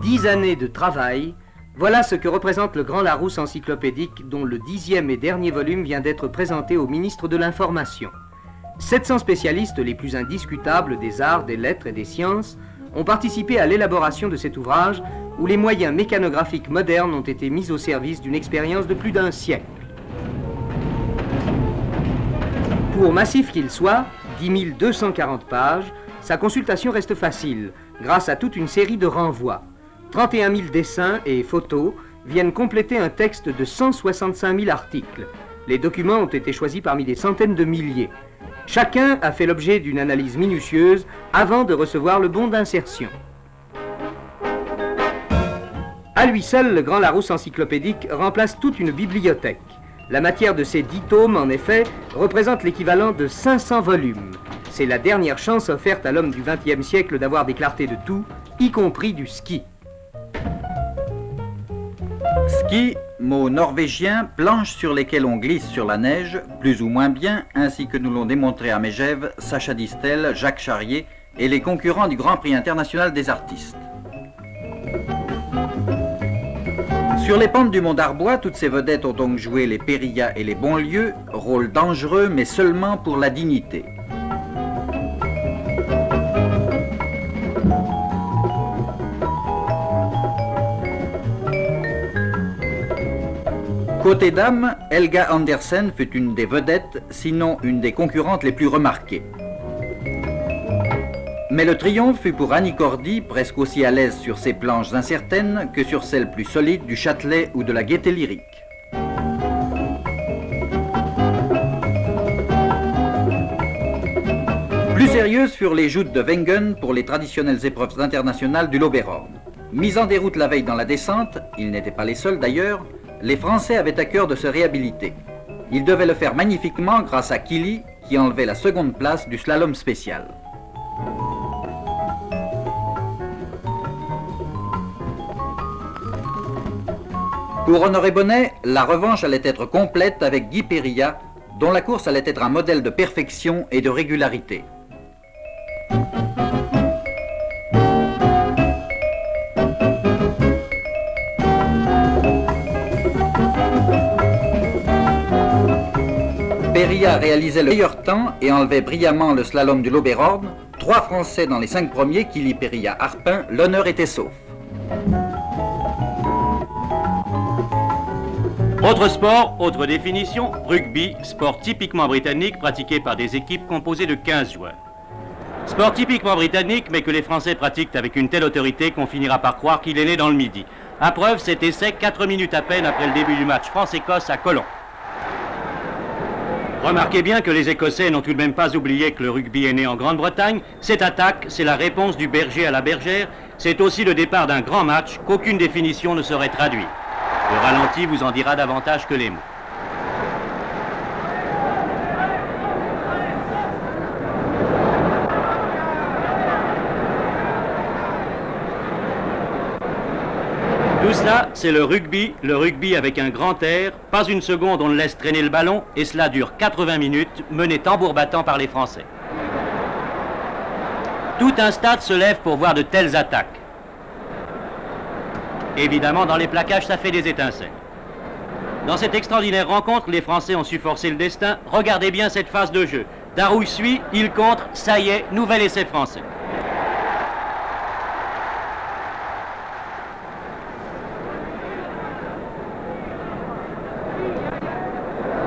10 années de travail, voilà ce que représente le Grand Larousse encyclopédique dont le 10e et dernier volume vient d'être présenté au ministre de l'Information. 700 spécialistes les plus indiscutables des arts, des lettres et des sciences ont participé à l'élaboration de cet ouvrage où les moyens mécanographiques modernes ont été mis au service d'une expérience de plus d'un siècle. Pour massif qu'il soit, 10 240 pages, sa consultation reste facile grâce à toute une série de renvois. 31 000 dessins et photos viennent compléter un texte de 165 000 articles. Les documents ont été choisis parmi des centaines de milliers. Chacun a fait l'objet d'une analyse minutieuse avant de recevoir le bon d'insertion. À lui seul, le Grand Larousse encyclopédique remplace toute une bibliothèque. La matière de ces 10 tomes, en effet, représente l'équivalent de 500 volumes. C'est la dernière chance offerte à l'homme du XXe siècle d'avoir des clartés de tout, y compris du ski. Ski, mot norvégien, planches sur lesquelles on glisse sur la neige, plus ou moins bien, ainsi que nous l'ont démontré à Megève, Sacha Distel, Jacques Charrier et les concurrents du Grand Prix international des artistes. Sur les pentes du Mont d'Arbois, toutes ces vedettes ont donc joué les périllas et les Bonlieu, rôle dangereux mais seulement pour la dignité. Côté dames, Helga Andersen fut une des vedettes, sinon une des concurrentes les plus remarquées. Mais le triomphe fut pour Annie Cordy, presque aussi à l'aise sur ses planches incertaines que sur celles plus solides du Châtelet ou de la Gaîté Lyrique. Plus sérieuses furent les joutes de Wengen pour les traditionnelles épreuves internationales du Lauberhorn. Mis en déroute la veille dans la descente, ils n'étaient pas les seuls d'ailleurs, les Français avaient à cœur de se réhabiliter. Ils devaient le faire magnifiquement grâce à Killy, qui enlevait la seconde place du slalom spécial. Pour Honoré Bonnet, la revanche allait être complète avec Guy Périllat, dont la course allait être un modèle de perfection et de régularité. Périllat réalisait le meilleur temps et enlevait brillamment le slalom du Lauberhorn. 3 Français dans les 5 premiers, Killy, Périllat, Harpin, l'honneur était sauf. Autre sport, autre définition, rugby, sport typiquement britannique pratiqué par des équipes composées de 15 joueurs. Sport typiquement britannique, mais que les Français pratiquent avec une telle autorité qu'on finira par croire qu'il est né dans le Midi. À preuve, cet essai 4 minutes à peine après le début du match France-Écosse à Colomb. Remarquez bien que les Écossais n'ont tout de même pas oublié que le rugby est né en Grande-Bretagne. Cette attaque, c'est la réponse du berger à la bergère. C'est aussi le départ d'un grand match qu'aucune définition ne saurait traduire. Le ralenti vous en dira davantage que les mots. Tout cela, c'est le rugby avec un grand air, pas une seconde on ne laisse traîner le ballon, et cela dure 80 minutes, mené tambour battant par les Français. Tout un stade se lève pour voir de telles attaques. Évidemment, dans les plaquages, ça fait des étincelles. Dans cette extraordinaire rencontre, les Français ont su forcer le destin. Regardez bien cette phase de jeu. Darouille suit, il contre, ça y est, nouvel essai français.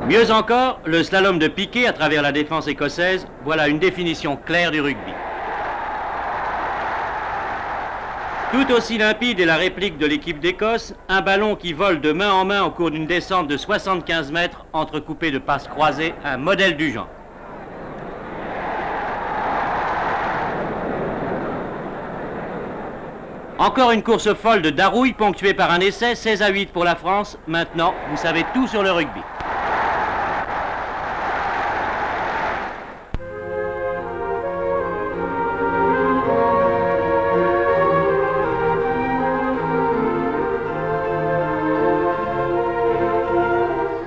Mieux encore, le slalom de Piquet à travers la défense écossaise, voilà une définition claire du rugby. Tout aussi limpide est la réplique de l'équipe d'Écosse, un ballon qui vole de main en main au cours d'une descente de 75 mètres, entrecoupé de passes croisées, un modèle du genre. Encore une course folle de Darouille, ponctuée par un essai, 16-8 pour la France. Maintenant, vous savez tout sur le rugby.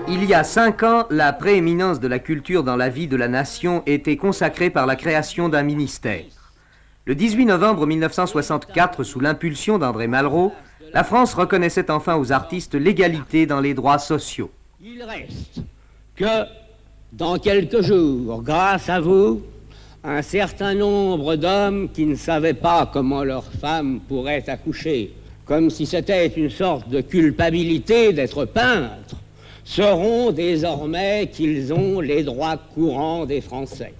Il y a 5 ans, la prééminence de la culture dans la vie de la nation était consacrée par la création d'un ministère. Le 18 novembre 1964, sous l'impulsion d'André Malraux, la France reconnaissait enfin aux artistes l'égalité dans les droits sociaux. Il reste que, dans quelques jours, grâce à vous, un certain nombre d'hommes qui ne savaient pas comment leur femme pourrait accoucher, comme si c'était une sorte de culpabilité d'être peintre, sauront désormais qu'ils ont les droits courants des Français.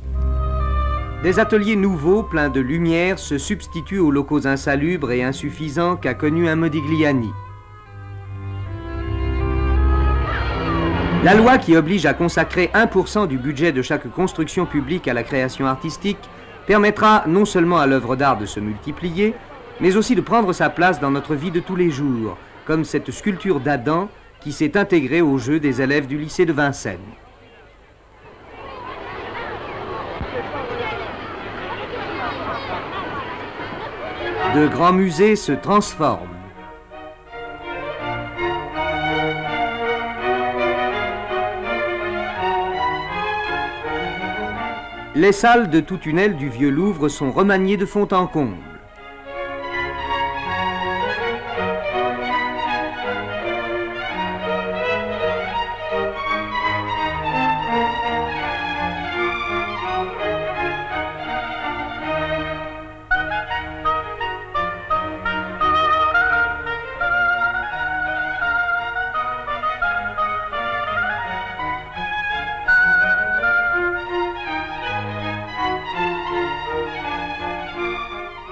Des ateliers nouveaux, pleins de lumière, se substituent aux locaux insalubres et insuffisants qu'a connus un Modigliani. La loi qui oblige à consacrer 1% du budget de chaque construction publique à la création artistique permettra non seulement à l'œuvre d'art de se multiplier, mais aussi de prendre sa place dans notre vie de tous les jours, comme cette sculpture d'Adam qui s'est intégrée au jeu des élèves du lycée de Vincennes. De grands musées se transforment. Les salles de toute une aile du vieux Louvre sont remaniées de fond en comble.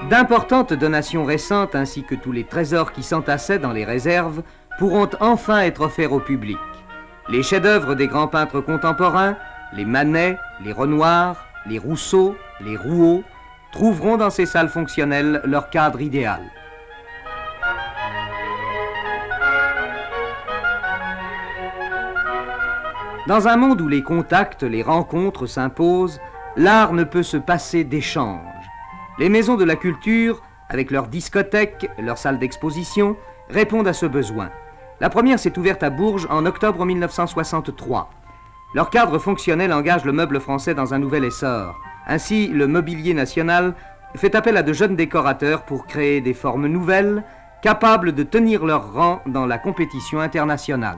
D'importantes donations récentes ainsi que tous les trésors qui s'entassaient dans les réserves pourront enfin être offerts au public. Les chefs-d'œuvre des grands peintres contemporains, les Manet, les Renoir, les Rousseau, les Rouault, trouveront dans ces salles fonctionnelles leur cadre idéal. Dans un monde où les contacts, les rencontres s'imposent, l'art ne peut se passer d'échanges. Les maisons de la culture, avec leurs discothèques, leurs salles d'exposition, répondent à ce besoin. La première s'est ouverte à Bourges en octobre 1963. Leur cadre fonctionnel engage le meuble français dans un nouvel essor. Ainsi, le mobilier national fait appel à de jeunes décorateurs pour créer des formes nouvelles, capables de tenir leur rang dans la compétition internationale.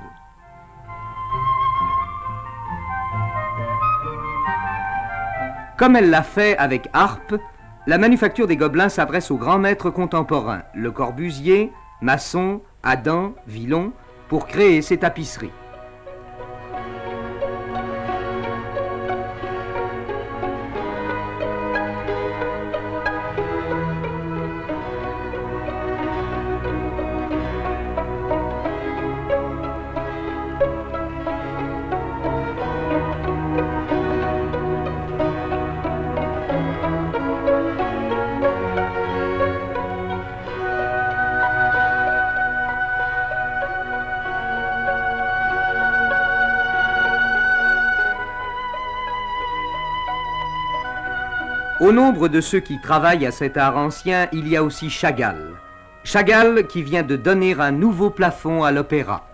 Comme elle l'a fait avec Harpe, la manufacture des Gobelins s'adresse aux grands maîtres contemporains, Le Corbusier, Masson, Adam, Villon, pour créer ces tapisseries. Au nombre de ceux qui travaillent à cet art ancien, il y a aussi Chagall. Chagall qui vient de donner un nouveau plafond à l'opéra.